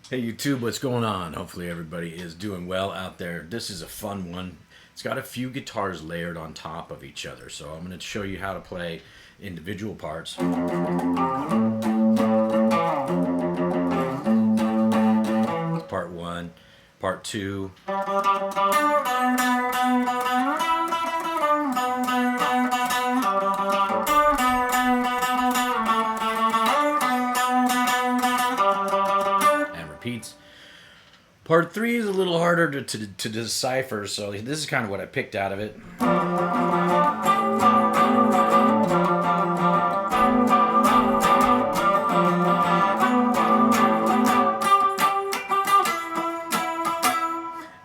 Hey YouTube, what's going on? Hopefully everybody is doing well out there. This is a fun one. It's got a few guitars layered on top of each other, so I'm going to show you how to play individual parts. Part one, part two. And repeats. Part three is a little harder to decipher, so this is kind of what I picked out of it.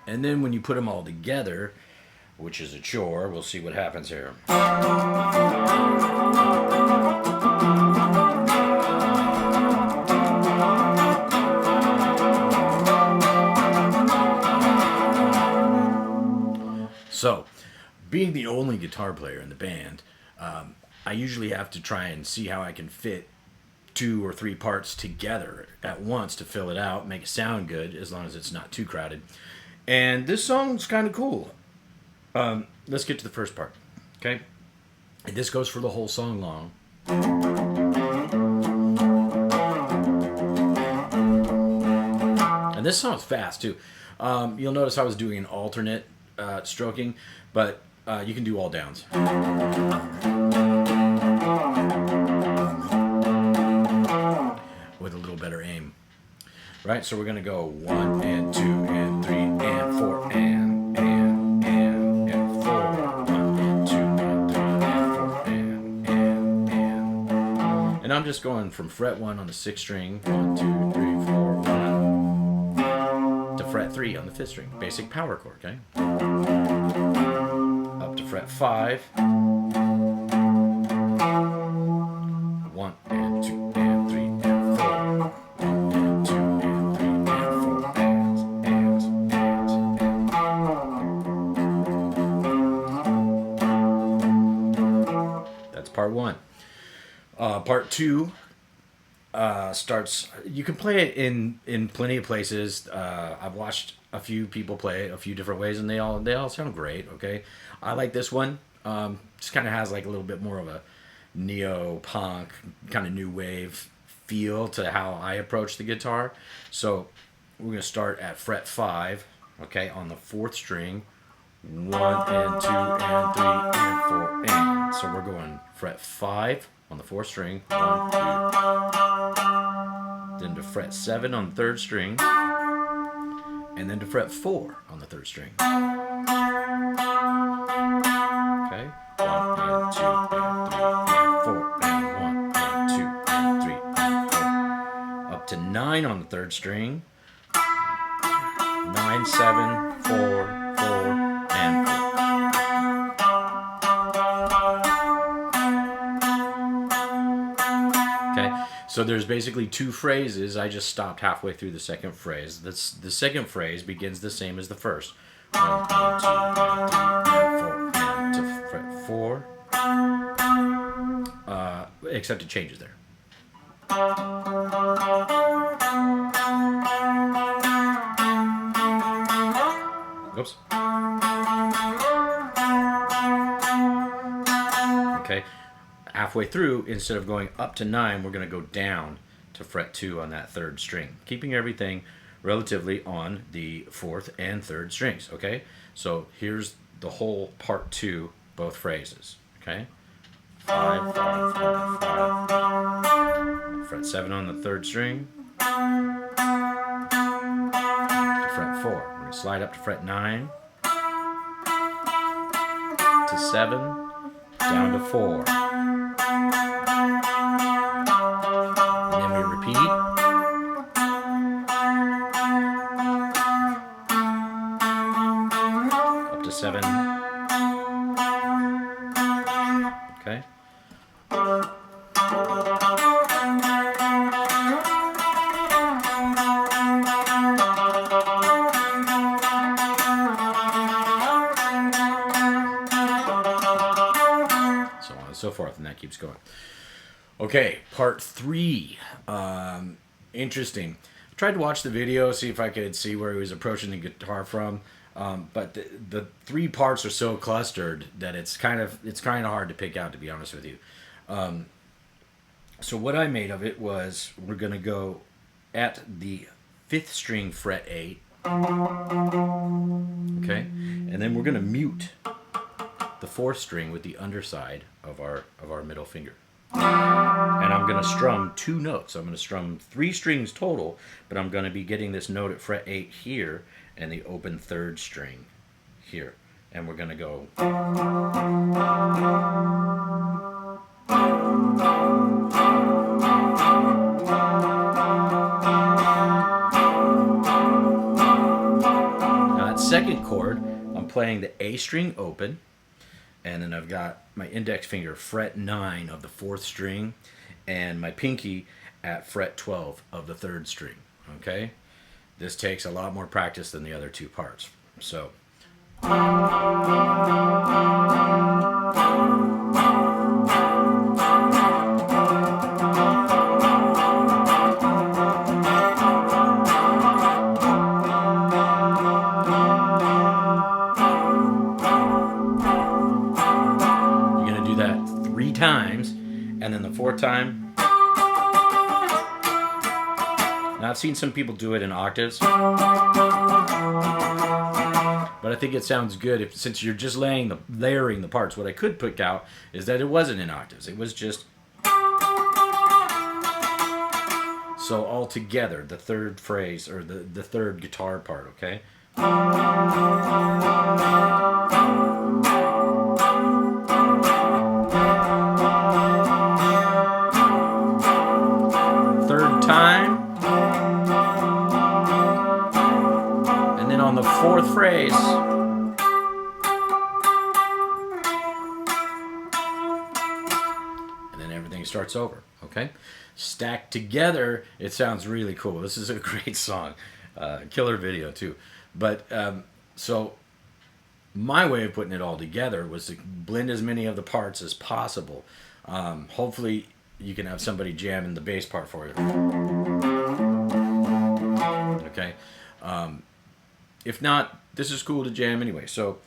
And then when you put them all together, which is a chore, we'll see what happens here. So, being the only guitar player in the band, I usually have to try and see how I can fit 2 or 3 parts together at once to fill it out, make it sound good, as long as it's not too crowded. And this song's kind of cool. Let's get to the first part, okay? And this goes for the whole song long. And this song's fast, too. You'll notice I was doing an alternate stroking, but you can do all downs. With a little better aim. Right, so we're going to go 1 and 2 and 3 and 4 and 4. 1 and 2 and 3 and 4 and I'm just going from fret 1 on the 6th string, 1, 2, 3, 4, 1, to fret 3 on the 5th string. Basic power chord, okay? Up to fret 5. 1 and 2 and 3 and 4. 1 and 2 and 3 and 4 and. That's part 1. Part 2 starts. You can play it in plenty of places. I've watched a few people play it a few different ways, and they all sound great. Okay, I like this one. Just kind of has like a little bit more of a neo-punk kind of new wave feel to how I approach the guitar. So we're going to start at fret 5, okay, on the 4th string. 1 and 2 and 3 and 4 and. So we're going fret 5 on the 4th string. 1, 2. Then to fret 7 on the 3rd string. And then to fret 4 on the 3rd string. Okay. 1 and 2 and 3 and 4 and 1 and 2 and 3 and 4. Up to 9 on the 3rd string. 9, 7, 4, 4, and 4. Okay, so there's basically 2 phrases. I just stopped halfway through the second phrase. The second phrase begins the same as the first. 1 and 2 and 3 and 4 and to fret 4. Except it changes there. Oops. Okay. Halfway through, instead of going up to 9, we're going to go down to fret 2 on that 3rd string, keeping everything relatively on the 4th and 3rd strings. Okay. So here's the whole part 2, both phrases. Okay. 5, 5, 5, 5. Fret 7 on the 3rd string. To fret 4. We're going to slide up to fret 9. To 7. Down to 4. And then we repeat. Up to 7. Okay. So on and so forth, and that keeps going. Okay, part 3. Interesting. tried to watch the video, see if I could see where he was approaching the guitar from. But the three parts are so clustered that it's kind of hard to pick out, to be honest with you. So what I made of it was we're gonna go at the 5th string fret 8, okay, and then we're gonna mute the 4th string with the underside of our middle finger. And I'm going to strum 2 notes. I'm going to strum 3 strings total, but I'm going to be getting this note at fret 8 here and the open 3rd string here. And we're going to go. Now that second chord, I'm playing the A string open. And then I've got my index finger fret 9 of the 4th string and my pinky at fret 12 of the 3rd string. Okay? This takes a lot more practice than the other 2 parts. So times, and then the 4th time. Now I've seen some people do it in octaves, but I think it sounds good since you're just layering the parts. What I could pick out is that it wasn't in octaves. It was just so all together, the 3rd phrase or the 3rd guitar part. Okay. Time, and then on the 4th phrase, and then everything starts over. Okay, stacked together, it sounds really cool. This is a great song, killer video too. But so my way of putting it all together was to blend as many of the parts as possible. Hopefully you can have somebody jamming the bass part for you. Okay. If not, this is cool to jam anyway. So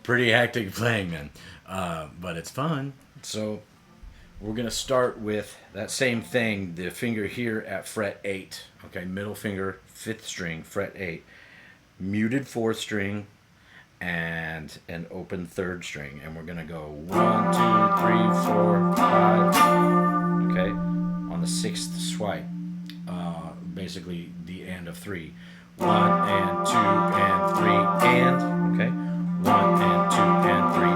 pretty hectic playing, man, but it's fun. So we're gonna start with that same thing, the finger here at fret 8, okay, middle finger 5th string fret 8, muted 4th string and an open 3rd string, and we're gonna go 1, 2, 3, 4, 5, okay, on the 6th swipe, basically the and of 3, 1 and 2 and 3 and, okay, 1 and 2 and 3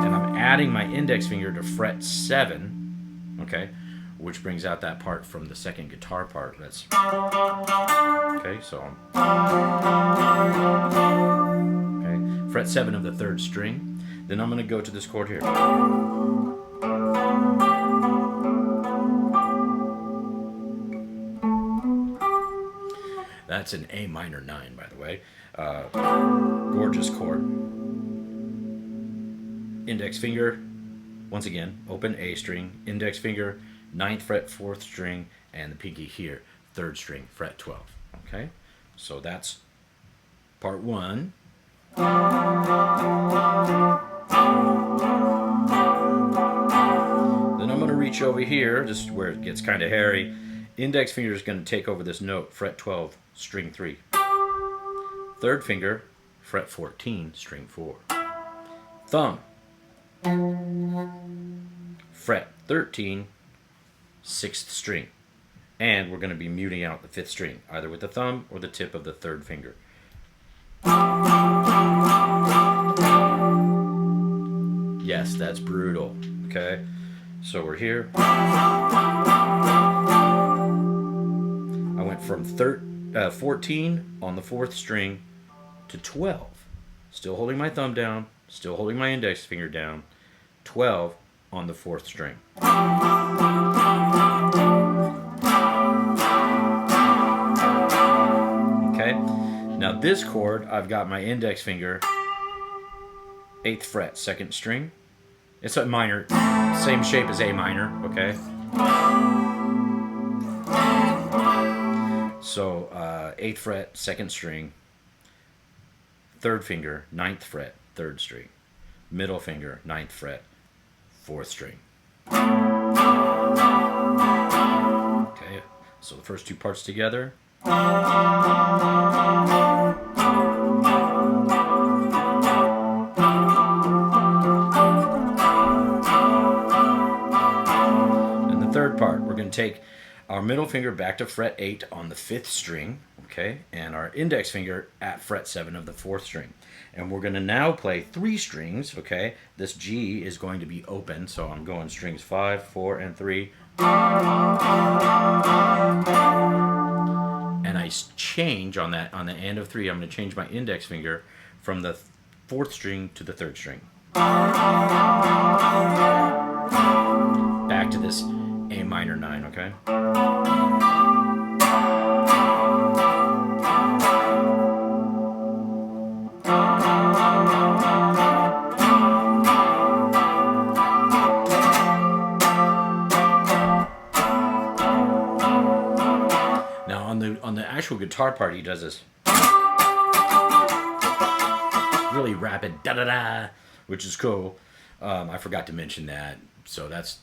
and I'm adding my index finger to fret 7, okay, which brings out that part from the 2nd guitar part. That's okay. So okay, fret 7 of the 3rd string. Then I'm going to go to this chord here. That's an A minor 9, by the way. Gorgeous chord. Index finger, once again, open A string, index finger, 9th fret, 4th string, and the pinky here, 3rd string, fret 12. Okay, so that's part 1. Then I'm going to reach over here, just where it gets kind of hairy. Index finger is going to take over this note, fret 12, string 3. 3rd finger, fret 14, string 4. Thumb, fret 13, 6th string. And we're going to be muting out the 5th string, either with the thumb or the tip of the 3rd finger. Yes, that's brutal. Okay? So we're here. I went from 14 on the 4th string to 12. Still holding my thumb down, still holding my index finger down. 12 on the 4th string. Okay, now this chord, I've got my index finger, 8th fret, 2nd string. It's a minor, same shape as A minor, okay? So 8th fret, 2nd string, 3rd finger, 9th fret, 3rd string, middle finger, 9th fret, 4th string. Okay, so the first two parts together. Third part, we're going to take our middle finger back to fret 8 on the 5th string, okay, and our index finger at fret 7 of the 4th string. And we're going to now play 3 strings, okay? This G is going to be open, so I'm going strings 5, 4, and 3. And I change on the end of 3, I'm going to change my index finger from the 4th string to the 3rd string. Back to this A minor 9, okay? Now on the actual guitar part, he does this really rapid da da da, which is cool. I forgot to mention that, so that's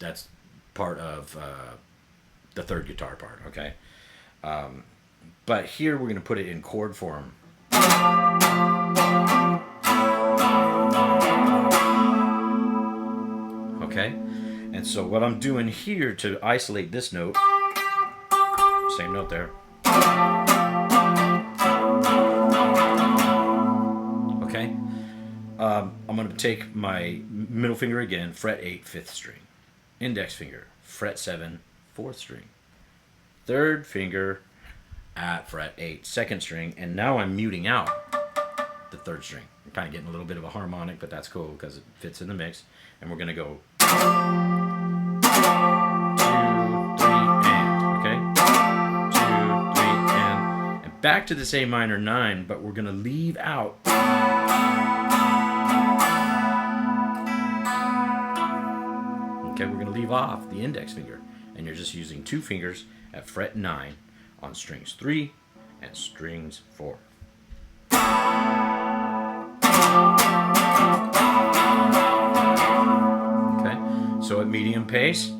part of the 3rd guitar part, okay? But here we're going to put it in chord form. Okay? And so what I'm doing here to isolate this note, same note there. Okay? I'm going to take my middle finger again, fret 8, 5th string. Index finger, fret 7, 4th string. 3rd finger at fret 8, 2nd string, and now I'm muting out the 3rd string. I'm kind of getting a little bit of a harmonic, but that's cool because it fits in the mix. And we're going to go 2, 3, and, okay? 2, 3, and back to this A minor 9, but we're going to leave out okay, we're going to leave off the index finger, and you're just using 2 fingers at fret 9 on strings 3 and strings 4. Okay, so at medium pace,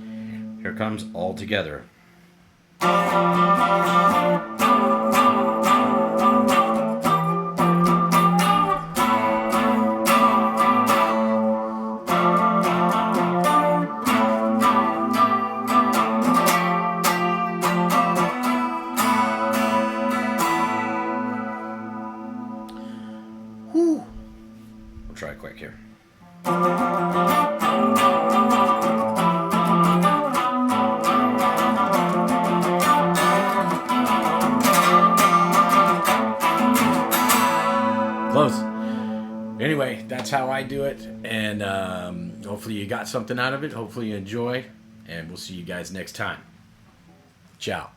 here comes All Together. We'll try it quick here. Close. Anyway, that's how I do it, and hopefully you got something out of it. Hopefully you enjoy, and we'll see you guys next time. Ciao.